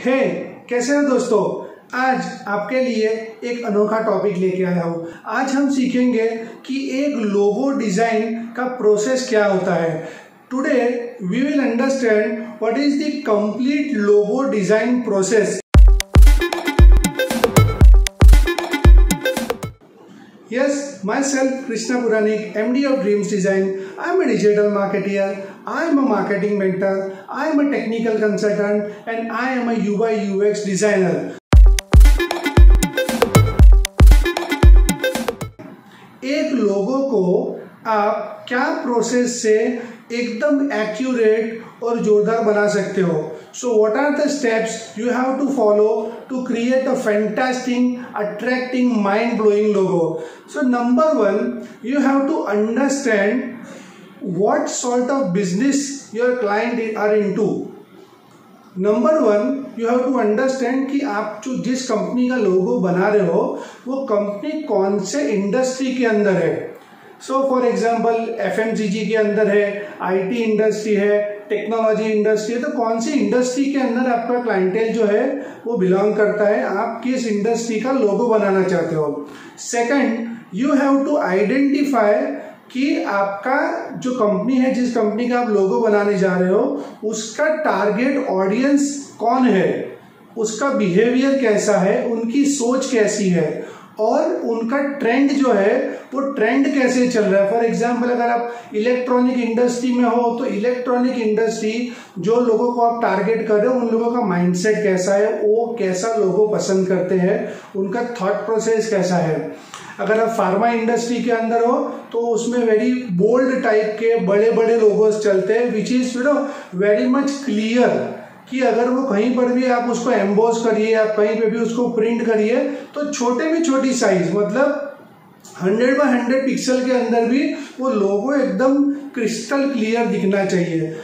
हे कैसे हो दोस्तों। आज आपके लिए एक अनोखा टॉपिक लेके आया हूँ। आज हम सीखेंगे कि एक लोगो डिजाइन का प्रोसेस क्या होता है। Today we will understand what is the complete logo design process. Yes, myself Krishna Puranik, MD of Dreams Design. I am a digital marketer, I am a marketing mentor, I am a technical consultant and I am a UI UX designer. एक लोगो को आप क्या process से एकदम accurate और जोरदार बना सकते हो। So what are the steps you have to follow to create a fantastic, attracting, mind-blowing logo? So number one, you have to understand what sort of business your client are into. Number one, you have to understand कि आप जो जिस company का लोगो बना रहे हो वो company कौन से इंडस्ट्री के अंदर है। सो फॉर एग्जांपल एफएमसीजी के अंदर है, आईटी इंडस्ट्री है, टेक्नोलॉजी इंडस्ट्री है, तो कौन सी इंडस्ट्री के अंदर आपका क्लाइंटेल जो है वो बिलोंग करता है, आप किस इंडस्ट्री का लोगो बनाना चाहते हो। Second, you have to identify कि आपका जो कंपनी है, जिस कंपनी का आप लोगो बनाने जा रहे हो, उसका टारगेट ऑडियंस कौन है, उसका बिहेवियर कैसा है, उनकी सोच कैसी है और उनका ट्रेंड जो है वो ट्रेंड कैसे चल रहा है। फॉर एग्जांपल अगर आप इलेक्ट्रॉनिक इंडस्ट्री में हो तो इलेक्ट्रॉनिक इंडस्ट्री जो लोगों को आप टारगेट कर रहे हो उन लोगों का माइंडसेट कैसा है, वो कैसा लोगो पसंद करते हैं, उनका थॉट प्रोसेस कैसा है। अगर आप फार्मा इंडस्ट्री के अंदर हो तो उसमें वेरी बोल्ड टाइप के बड़े बड़े लोगोस चलते हैं which is very much clear कि अगर वो कहीं पर भी आप उसको एम्बोस करिए, आप कहीं पे भी उसको प्रिंट करिए तो छोटे में छोटी साइज, मतलब 100 बाय 100 पिक्सल के अंदर भी वो लोगो एकदम क्रिस्टल क्लियर दिखना चाहिए।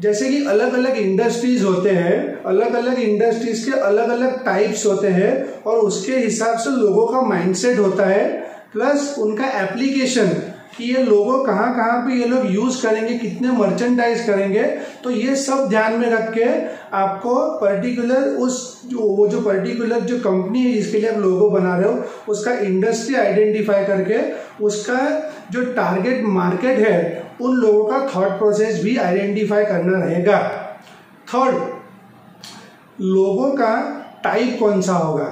जैसे कि अलग अलग इंडस्ट्रीज होते हैं, अलग अलग इंडस्ट्रीज के अलग अलग टाइप्स होते हैं और उसके हिसाब से लोगों का माइंडसेट होता है, प्लस उनका एप्लीकेशन कि ये लोगो कहाँ कहाँ पे ये लोग यूज करेंगे, कितने मर्चेंडाइज करेंगे। तो ये सब ध्यान में रख के आपको पर्टिकुलर वो जो पर्टिकुलर जो कंपनी है जिसके लिए आप लोगो बना रहे हो उसका इंडस्ट्री आइडेंटिफाई करके उसका जो टारगेट मार्केट है उन लोगों का थॉट प्रोसेस भी आइडेंटिफाई करना रहेगा। थर्ड, लोगो का टाइप कौन सा होगा।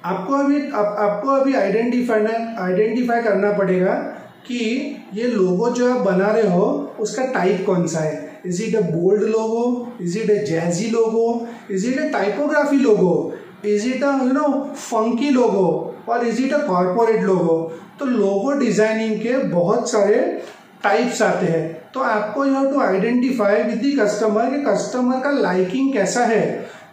आपको अभी आइडेंटिफाई करना पड़ेगा कि ये लोगो जो आप बना रहे हो उसका टाइप कौन सा है। Is it a bold logo, is it a jazzy logo, is it a typography logo, is it a funky logo और is it a corporate logo. तो लोगो डिजाइनिंग के बहुत सारे टाइप्स आते हैं, तो आपको you have to identify with the customer कि कस्टमर का लाइकिंग कैसा है,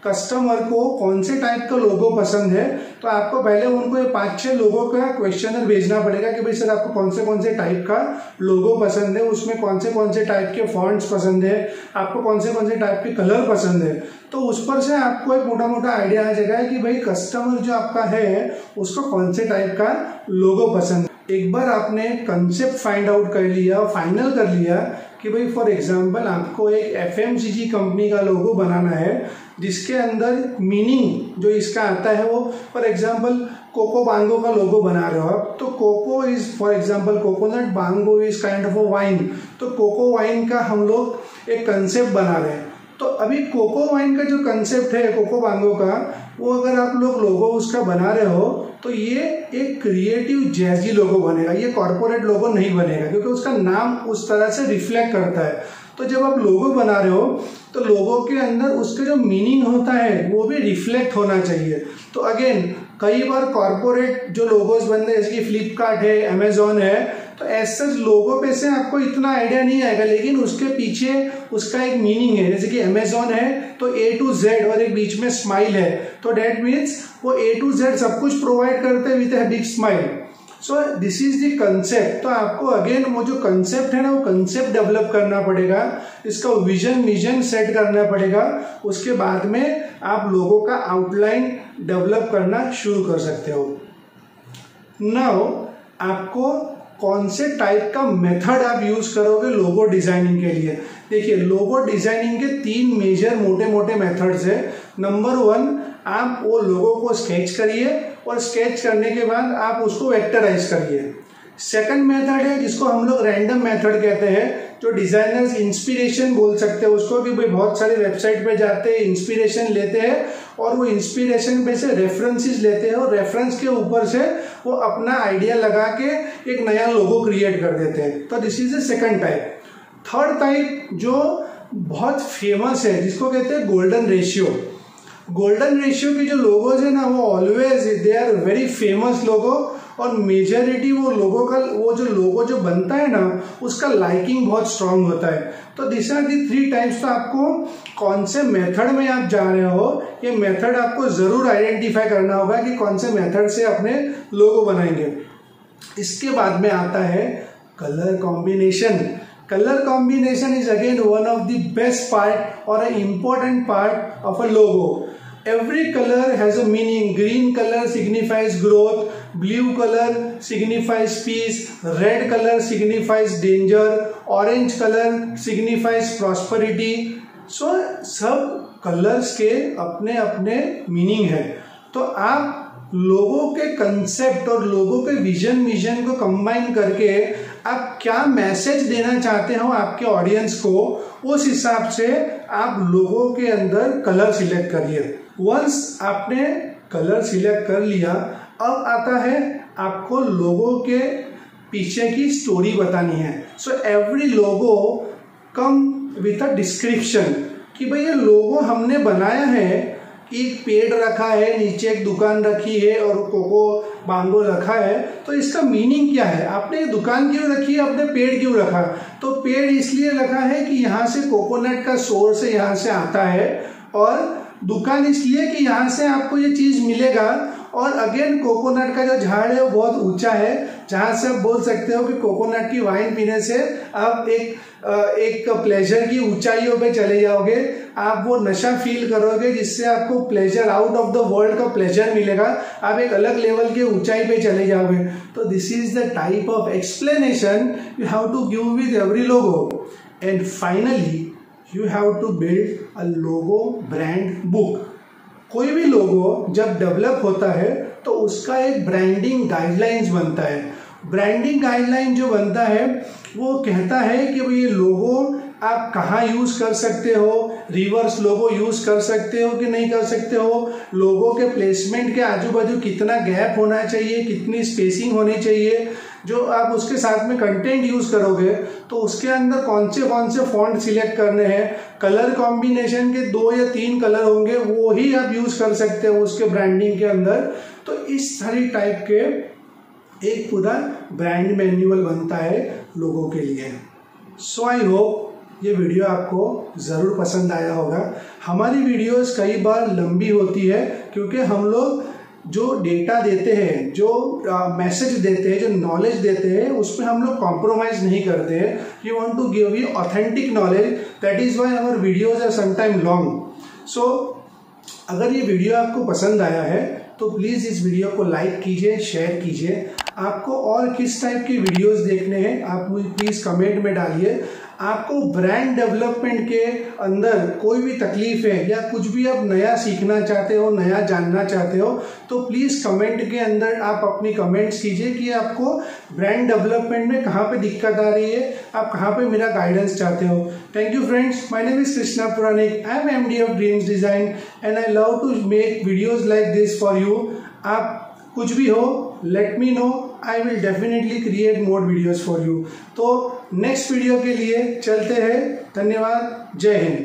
कस्टमर को कौन से टाइप का लोगो पसंद है। तो आपको पहले उनको ये 5-6 लोगों का क्वेश्चनर भेजना पड़ेगा कि भाई सर आपको कौन से टाइप का लोगो पसंद है, उसमें कौन से टाइप के फॉन्ट्स पसंद है, आपको कौन से टाइप के कलर पसंद है। तो उस पर से आपको एक मोटा आइडिया आ जाएगा कि भाई कस्टमर जो आपका है उसको कौन से टाइप का लोगो पसंद है। एक बार आपने कंसेप्ट फाइंड आउट कर लिया, फाइनल कर लिया कि भाई फॉर एग्जांपल आपको एक एफएमसीजी कंपनी का लोगो बनाना है जिसके अंदर मीनिंग जो इसका आता है वो फॉर एग्जांपल कोको बांगो का लोगो बना रहे हो आप, तो coco is for example coconut, bango is kind of a wine, तो कोको वाइन का हम लोग एक कंसेप्ट बना रहे हैं। तो अभी कोको वाइन का जो कंसेप्ट है कोको बांगो का, वो अगर आप लोग लोगो उसका बना रहे हो तो ये एक क्रिएटिव जैजी लोगो बनेगा, ये कॉर्पोरेट लोगो नहीं बनेगा क्योंकि उसका नाम उस तरह से रिफ्लेक्ट करता है। तो जब आप लोगो बना रहे हो तो लोगो के अंदर उसका जो मीनिंग होता है वो भी रिफ्लेक्ट होना चाहिए। तो अगेन कई बार कॉर्पोरेट जो लोगोस बनते हैं जैसे कि फ्लिपकार्ट है, अमेजोन है, तो ऐसे लोगो पे से आपको इतना आइडिया नहीं आएगा, लेकिन उसके पीछे उसका एक मीनिंग है। जैसे कि अमेजोन है तो A to Z और एक बीच में स्माइल है, तो डेट मीन्स वो A to Z सब कुछ प्रोवाइड करते हैं with a big smile. So this is the concept. तो आपको अगेन वो जो कंसेप्ट है ना वो कंसेप्ट डेवलप करना पड़ेगा, इसका विजन सेट करना पड़ेगा, उसके बाद में आप लोगों का आउटलाइन डेवलप करना शुरू कर सकते हो। नाउ आपको कौन से टाइप का मेथड आप यूज करोगे लोगो डिजाइनिंग के लिए। देखिए लोगो डिजाइनिंग के 3 मेजर मोटे मोटे मेथड्स है। नंबर 1 आप वो लोगो को स्केच करिए और स्केच करने के बाद आप उसको वेक्टराइज करिए। सेकंड मेथड है जिसको हम लोग रैंडम मेथड कहते हैं, जो डिजाइनर्स इंस्पिरेशन बोल सकते हैं उसको, कि भाई बहुत सारे वेबसाइट पे जाते हैं, इंस्पिरेशन लेते हैं और वो इंस्पिरेशन पे से रेफरेंसेस लेते हैं और रेफरेंस के ऊपर से वो अपना आइडिया लगा के एक नया लोगो क्रिएट कर देते हैं। तो this is the second type. Third type जो बहुत फेमस है जिसको कहते हैं गोल्डन रेशियो। गोल्डन रेशियो के जो लोगोज है ना वो always they are very famous logo, और मेजॉरिटी वो लोगों का वो जो लोगो जो बनता है ना उसका लाइकिंग बहुत स्ट्रांग होता है। तो दिस आर दी 3 टाइप्स। तो आपको कौन से मेथड में आप जा रहे हो, ये मेथड आपको जरूर आइडेंटिफाई करना होगा कि कौन से मेथड से अपने लोगो बनाएंगे। इसके बाद में आता है colour combination. Colour combination is again one of the best part और an important part of a logo. Every color has a meaning. Green color signifies growth, blue color signifies peace, red color signifies danger, orange color signifies prosperity. So सब colours के अपने अपने meaning है। तो आप लोगों के कंसेप्ट और लोगों के विजन को कंबाइन करके आप क्या मैसेज देना चाहते हो आपके ऑडियंस को, उस हिसाब से आप लोगों के अंदर कलर सिलेक्ट करिए। वंस आपने कलर सिलेक्ट कर लिया, अब आता है आपको लोगो के पीछे की स्टोरी बतानी है। So every logo come with a description कि भाई ये लोगो हमने बनाया है, एक पेड़ रखा है, नीचे एक दुकान रखी है और कोको बांगो रखा है, तो इसका मीनिंग क्या है? आपने दुकान क्यों रखी है, आपने पेड़ क्यों रखा? तो पेड़ इसलिए रखा है कि यहाँ से कोकोनट का सोर्स यहाँ से आता है, और दुकान इसलिए कि यहाँ से आपको ये चीज मिलेगा। और अगेन कोकोनट का जो झाड़ है वो बहुत ऊंचा है, जहाँ से आप बोल सकते हो कि कोकोनट की वाइन पीने से आप एक प्लेजर की ऊंचाइयों पे चले जाओगे, आप वो नशा फील करोगे जिससे आपको pleasure, out of the world का प्लेजर मिलेगा, आप एक अलग लेवल की ऊंचाई पे चले जाओगे। तो this is the type of explanation you have to give with every logo. And finally you have to build a logo brand book. कोई भी लोगो जब डेवलप होता है तो उसका एक ब्रांडिंग गाइडलाइंस बनता है। ब्रांडिंग गाइडलाइन जो बनता है वो कहता है कि ये लोगो आप कहाँ यूज कर सकते हो, रिवर्स लोगो यूज कर सकते हो कि नहीं कर सकते हो, लोगो के प्लेसमेंट के आजू बाजू कितना गैप होना चाहिए, कितनी स्पेसिंग होनी चाहिए, जो आप उसके साथ में कंटेंट यूज करोगे तो उसके अंदर कौन से फॉन्ट सिलेक्ट करने हैं, कलर कॉम्बिनेशन के 2 या 3 कलर होंगे वो ही आप यूज कर सकते हो उसके ब्रांडिंग के अंदर। तो इस सारी टाइप के एक पूरा ब्रांड मैन्युअल बनता है लोगों के लिए। सो आई होप ये वीडियो आपको ज़रूर पसंद आया होगा। हमारी वीडियोस कई बार लंबी होती है क्योंकि हम लोग जो डेटा देते हैं, जो मैसेज देते हैं, जो नॉलेज देते हैं, उसमें हम लोग कॉम्प्रोमाइज़ नहीं करते हैं। We want to give you authentic knowledge, that is why our videos are sometime long. So अगर ये वीडियो आपको पसंद आया है तो प्लीज़ इस वीडियो को लाइक कीजिए, शेयर कीजिए। आपको और किस टाइप की वीडियोस देखने हैं आप मुझे प्लीज़ कमेंट में डालिए। आपको ब्रांड डेवलपमेंट के अंदर कोई भी तकलीफ है या कुछ भी आप नया सीखना चाहते हो, नया जानना चाहते हो, तो प्लीज़ कमेंट के अंदर आप अपनी कमेंट्स कीजिए कि आपको ब्रांड डेवलपमेंट में कहाँ पे दिक्कत आ रही है, आप कहाँ पे मेरा गाइडेंस चाहते हो। Thank you friends, my name is Krishna Puranik, I am MD of Dreams Design and I love to make videos like this for you. आप कुछ भी हो, let me know, I will definitely create more videos for you. तो next video के लिए चलते हैं। धन्यवाद, जय हिंद।